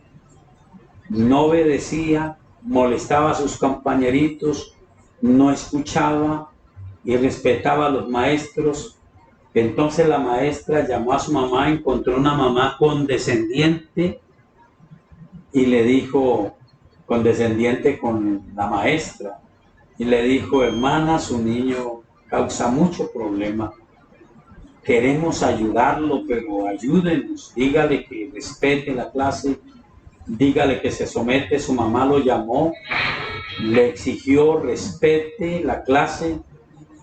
[SPEAKER 1] no obedecía, molestaba a sus compañeritos, no escuchaba y respetaba a los maestros. Entonces la maestra llamó a su mamá, encontró una mamá condescendiente y le dijo, condescendiente con la maestra, y le dijo: hermana, su niño causa mucho problema, queremos ayudarlo, pero ayúdenos, dígale que respete la clase, dígale que se somete. Su mamá lo llamó, le exigió respete la clase,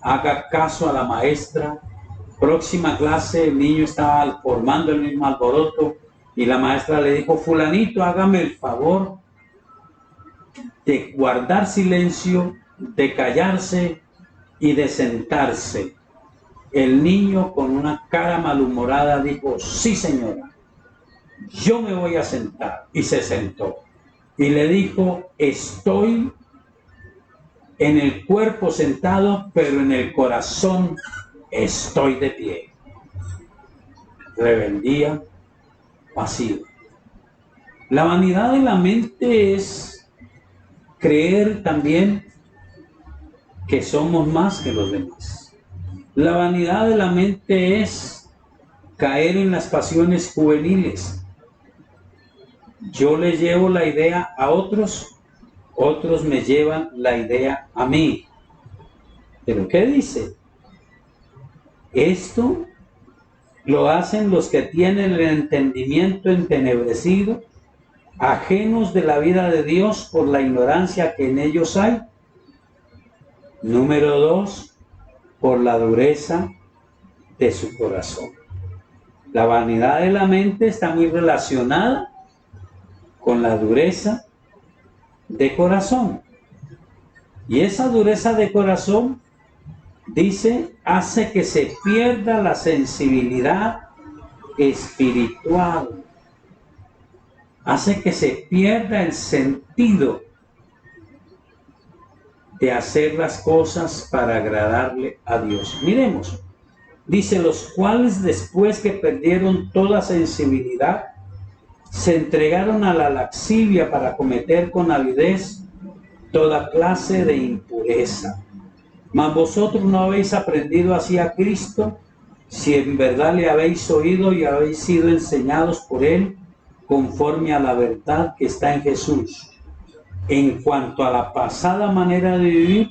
[SPEAKER 1] haga caso a la maestra. Próxima clase, el niño estaba formando el mismo alboroto y la maestra le dijo: fulanito, hágame el favor de guardar silencio, de callarse y de sentarse. El niño, con una cara malhumorada, dijo: sí, señora, yo me voy a sentar. Y se sentó. Y le dijo: estoy en el cuerpo sentado, pero en el corazón estoy de pie. Rebeldía pasiva. La vanidad de la mente es creer también que somos más que los demás. La vanidad de la mente es caer en las pasiones juveniles. Yo le llevo la idea a otros, otros me llevan la idea a mí. ¿Pero qué dice? Esto lo hacen los que tienen el entendimiento entenebrecido, ajenos de la vida de Dios por la ignorancia que en ellos hay. Número 2, por la dureza de su corazón. La vanidad de la mente está muy relacionada con la dureza de corazón. Y esa dureza de corazón, dice, hace que se pierda la sensibilidad espiritual, hace que se pierda el sentido de hacer las cosas para agradarle a Dios. Miremos, dice, los cuales después que perdieron toda sensibilidad, se entregaron a la lascivia para cometer con avidez toda clase de impureza. Mas vosotros no habéis aprendido así a Cristo, si en verdad le habéis oído y habéis sido enseñados por él, conforme a la verdad que está en Jesús. En cuanto a la pasada manera de vivir,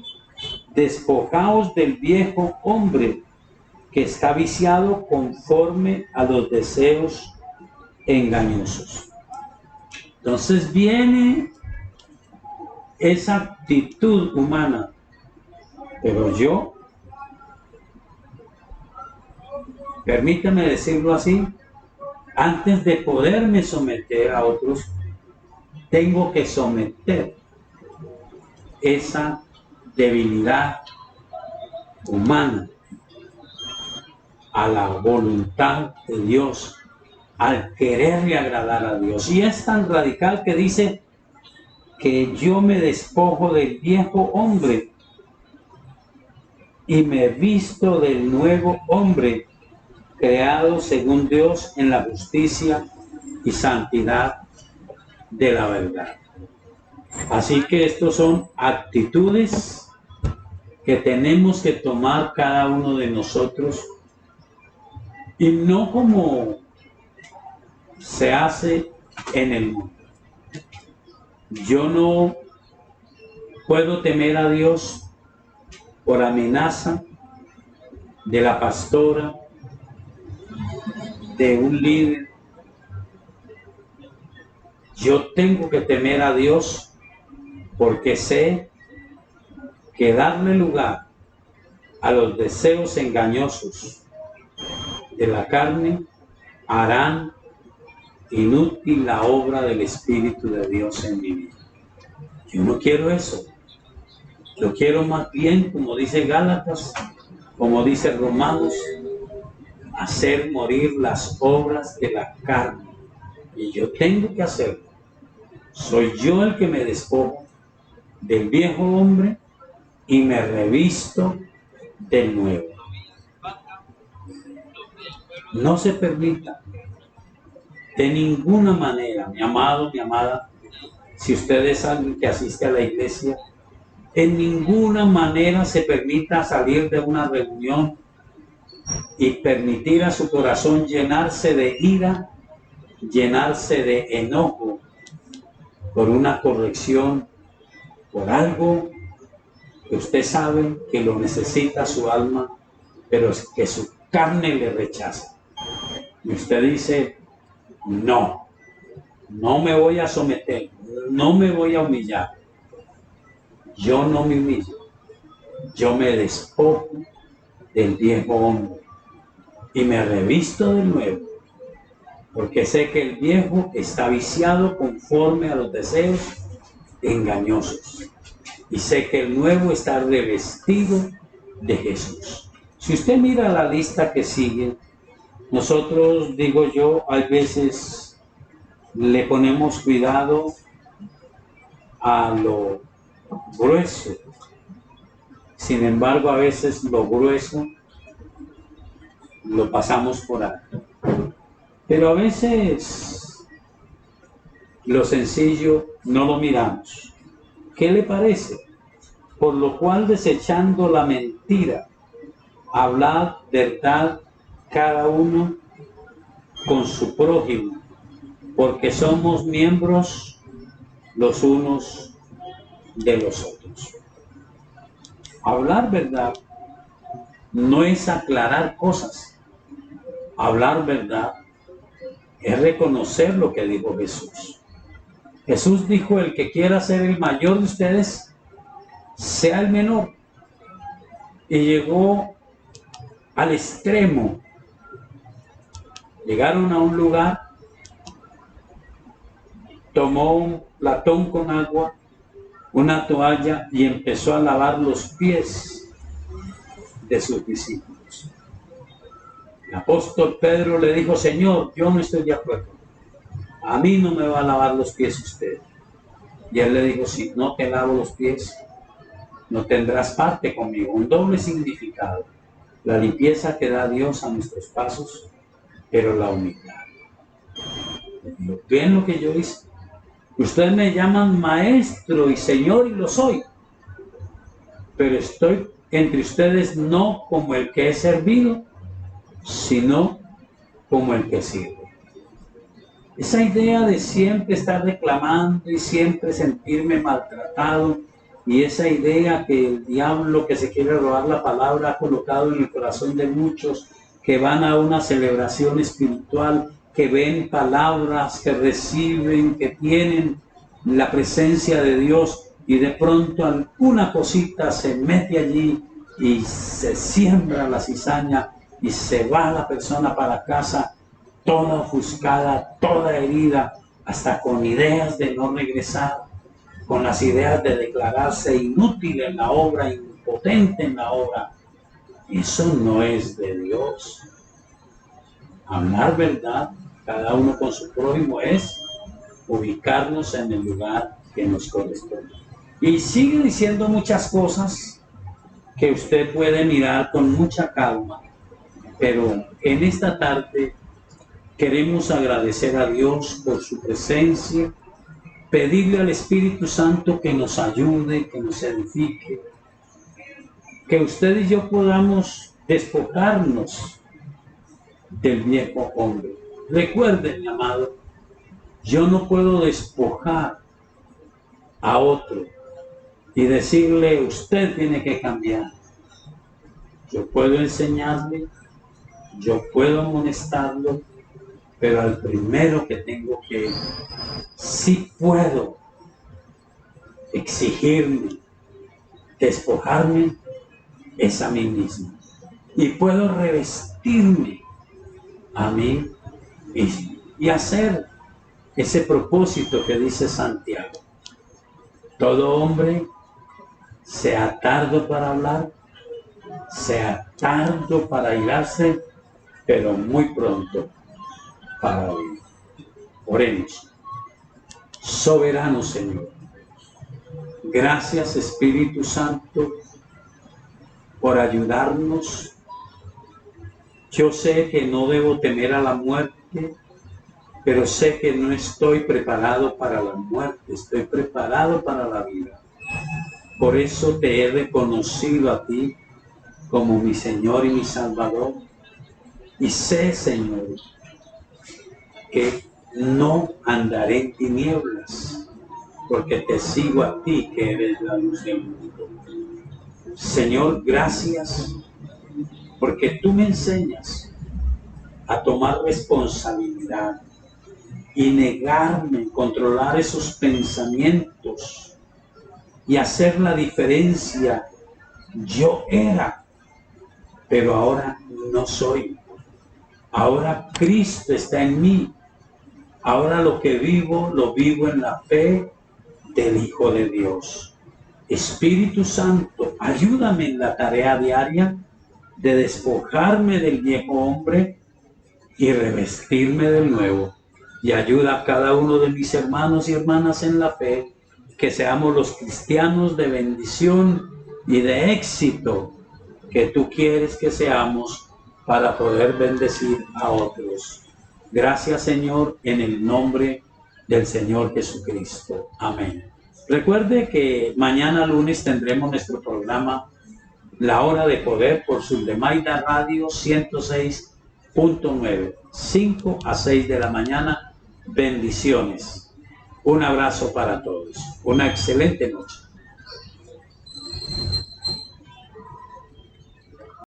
[SPEAKER 1] despojaos del viejo hombre, que está viciado conforme a los deseos engañosos. Entonces viene esa actitud humana, pero yo, permítame decirlo así, antes de poderme someter a otros, tengo que someter esa debilidad humana a la voluntad de Dios, al quererle agradar a Dios. Y es tan radical que dice que yo me despojo del viejo hombre y me visto del nuevo hombre, creado según Dios en la justicia y santidad de la verdad. Así que estos son actitudes que tenemos que tomar cada uno de nosotros, y no como se hace en el mundo. Yo no puedo temer a Dios por amenaza de la pastora, de un líder. Yo tengo que temer a Dios porque sé que darle lugar a los deseos engañosos de la carne harán inútil la obra del Espíritu de Dios en mi vida. Yo no quiero eso. Yo quiero más bien, como dice Gálatas, como dice Romanos, hacer morir las obras de la carne. Y yo tengo que hacerlo. Soy yo el que me despojo del viejo hombre y me revisto del nuevo. No se permita de ninguna manera, mi amado, mi amada, si usted es alguien que asiste a la iglesia, en ninguna manera se permita salir de una reunión y permitir a su corazón llenarse de ira, llenarse de enojo por una corrección, por algo que usted sabe que lo necesita su alma, pero es que su carne le rechaza. Y usted dice, no, no me voy a someter, no me voy a humillar. Yo no me humillo, yo me despojo del viejo hombre y me revisto del nuevo, porque sé que el viejo está viciado conforme a los deseos engañosos, y sé que el nuevo está revestido de Jesús. Si usted mira la lista que sigue, nosotros, digo yo, hay veces le ponemos cuidado a lo grueso. Sin embargo, a veces lo grueso lo pasamos por alto. Pero a veces lo sencillo no lo miramos. ¿Qué le parece? Por lo cual, desechando la mentira, hablad verdad cada uno con su prójimo, porque somos miembros los unos de los otros. Hablar verdad no es aclarar cosas. Hablar verdad es reconocer lo que dijo Jesús. Jesús dijo, el que quiera ser el mayor de ustedes, sea el menor. Y llegó al extremo. Llegaron a un lugar, tomó un latón con agua, una toalla y empezó a lavar los pies de sus discípulos. El apóstol Pedro le dijo: Señor, yo no estoy de acuerdo. A mí no me va a lavar los pies usted. Y él le dijo: si no te lavo los pies, no tendrás parte conmigo. Un doble significado: la limpieza que da Dios a nuestros pasos, pero la humildad. ¿Ven lo que yo hice? Ustedes me llaman maestro y señor, y lo soy, pero estoy entre ustedes no como el que es servido, sino como el que sirve. Esa idea de siempre estar reclamando y siempre sentirme maltratado, y esa idea que el diablo, que se quiere robar la palabra, ha colocado en el corazón de muchos que van a una celebración espiritual, que ven palabras, que reciben, que tienen la presencia de Dios, y de pronto alguna cosita se mete allí y se siembra la cizaña y se va la persona para casa toda ofuscada, toda herida, hasta con ideas de no regresar, con las ideas de declararse inútil en la obra, impotente en la obra. Eso no es de Dios. Hablar verdad, cada uno con su prójimo, es ubicarnos en el lugar que nos corresponde. Y sigue diciendo muchas cosas que usted puede mirar con mucha calma, pero en esta tarde queremos agradecer a Dios por su presencia, pedirle al Espíritu Santo que nos ayude, que nos edifique, que usted y yo podamos despojarnos del viejo hombre. Recuerden, mi amado, yo no puedo despojar a otro y decirle: usted tiene que cambiar. Yo puedo enseñarle, yo puedo amonestarlo, pero al primero que tengo que, sí puedo exigirme, despojarme, es a mí mismo. Y puedo revestirme a mí mismo y hacer ese propósito que dice Santiago: todo hombre sea tardo para hablar, sea tardo para airarse, pero muy pronto para oír. Oremos. Soberano Señor, gracias Espíritu Santo por ayudarnos. Yo sé que no debo temer a la muerte, pero sé que no estoy preparado para la muerte, estoy preparado para la vida. Por eso te he reconocido a ti como mi Señor y mi Salvador. Y sé, Señor, que no andaré en tinieblas, porque te sigo a ti, que eres la luz del mundo. Señor, gracias, porque tú me enseñas a tomar responsabilidad y negarme, controlar esos pensamientos y hacer la diferencia. Yo era, pero ahora no soy. Ahora Cristo está en mí. Ahora lo que vivo, lo vivo en la fe del Hijo de Dios. Espíritu Santo, ayúdame en la tarea diaria de despojarme del viejo hombre y revestirme del nuevo. Y ayuda a cada uno de mis hermanos y hermanas en la fe, que seamos los cristianos de bendición y de éxito que tú quieres que seamos, para poder bendecir a otros. Gracias, Señor, en el nombre del Señor Jesucristo. Amén. Recuerde que mañana lunes tendremos nuestro programa La Hora de Poder por Suldemaida Radio 106.9, 5 a 6 de la mañana. Bendiciones. Un abrazo para todos. Una excelente noche.